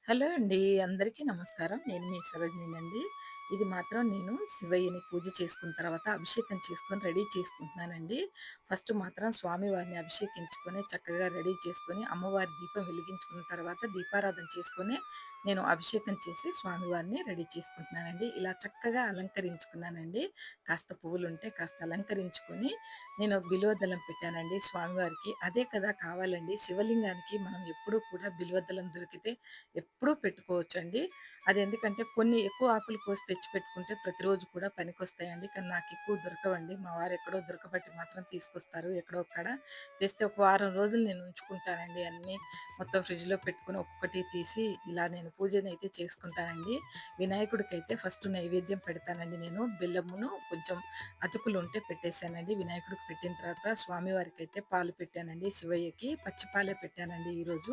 Hello అండి. అందరికీ నమస్కారం. నేను మీ సరోజినినండి. ఇది మాత్రం నేను శివయ్యని పూజ చేసుకున్న తర్వాత అభిషేకం చేసుకొని రెడీ చేసుకుంటున్నానండి. ఫస్ట్ మాత్రం స్వామివారిని అభిషేకించుకొని చక్కగా రెడీ చేసుకొని, అమ్మవారి దీపం వెలిగించుకున్న తర్వాత దీపారాధన చేసుకొని, నేను అభిషేకం చేసి స్వామివారిని రెడీ చేసుకుంటున్నానండి. ఇలా చక్కగా అలంకరించుకున్నానండి. కాస్త పువ్వులుంటే కాస్త అలంకరించుకొని, నేను బిల్వదళం పెట్టానండి స్వామివారికి. అదే కదా కావాలండి. శివలింగానికి మనం ఎప్పుడూ కూడా బిల్వదళం దొరికితే ఎప్పుడూ పెట్టుకోవచ్చండి. అదెందుకంటే కొన్ని ఎక్కువ ఆకులు కోసి తెచ్చి పెట్టుకుంటే ప్రతిరోజు కూడా పనికొస్తాయండి. కానీ నాకెక్కువ దొరకవండి. మా వారెక్కడో దొరకబట్టి మాత్రం తీసుకొస్తారు ఎక్కడో అక్కడ. తెస్తే ఒక వారం రోజులు నేను ఉంచుకుంటానండి అన్నీ. మొత్తం ఫ్రిడ్జ్‌లో పెట్టుకొని ఒక్కొక్కటి తీసి ఇలా నేను పూజనైతే చేసుకుంటానండి. వినాయకుడికైతే ఫస్ట్ నైవేద్యం పెడతానండి నేను. బెల్లమును కొంచెం అటుకులుంటే పెట్టేసానండి. వినాయకుడికి పెట్టిన తర్వాత స్వామివారికైతే పాలు పెట్టానండి. శివయ్యకి పచ్చి పాలే పెట్టానండి ఈరోజు.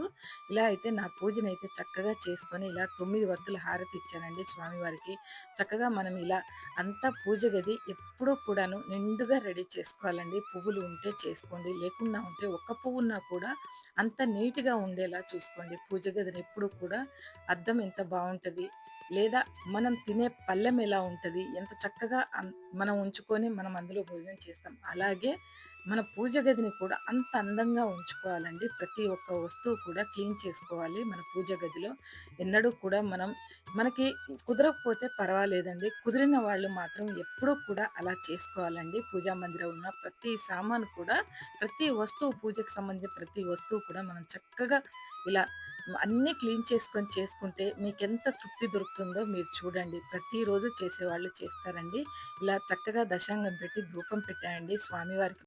ఇలా అయితే నా పూజనైతే చక్కగా చేసుకొని ఇలా 9 వత్తుల హారతి ఇచ్చానండి స్వామివారికి. చక్కగా మనం ఇలా అంతా పూజ గది ఎప్పుడూ కూడాను నిండుగా రెడీ చేసుకోవాలండి. పువ్వులు ఉంటే చేసుకోండి. లేకున్నా ఉంటే ఒక్క పువ్వున్నా కూడా అంత నీట్‌గా ఉండేలా చూసుకోండి. పూజ గదిని ఎప్పుడు కూడా అద్దం ఎంత బావుంటది, లేదా మనం తినే పళ్ళెం ఎలా ఉంటది, ఎంత చక్కగా మనం ఉంచుకొని మనం అందులో భోజనం చేస్తాం. అలాగే మన పూజ గదిని కూడా అంత అందంగా ఉంచుకోవాలండి. ప్రతి ఒక్క వస్తువు కూడా క్లీన్ చేసుకోవాలి మన పూజ గదిలో. ఎన్నడూ కూడా మనకి కుదరకపోతే పర్వాలేదండి. కుదిరిన వాళ్ళు మాత్రం ఎప్పుడూ కూడా అలా చేసుకోవాలండి. పూజా మందిరం ఉన్న ప్రతి సామాను కూడా, ప్రతి వస్తువు పూజకు సంబంధించిన ప్రతి వస్తువు కూడా మనం చక్కగా ఇలా అన్నీ క్లీన్ చేసుకొని చేసుకుంటే మీకెంత తృప్తి దొరుకుతుందో మీరు చూడండి. ప్రతిరోజు చేసేవాళ్ళు చేస్తారండి. ఇలా చక్కగా దశాంగం పెట్టి ధూపం పెట్టానండి స్వామివారికి.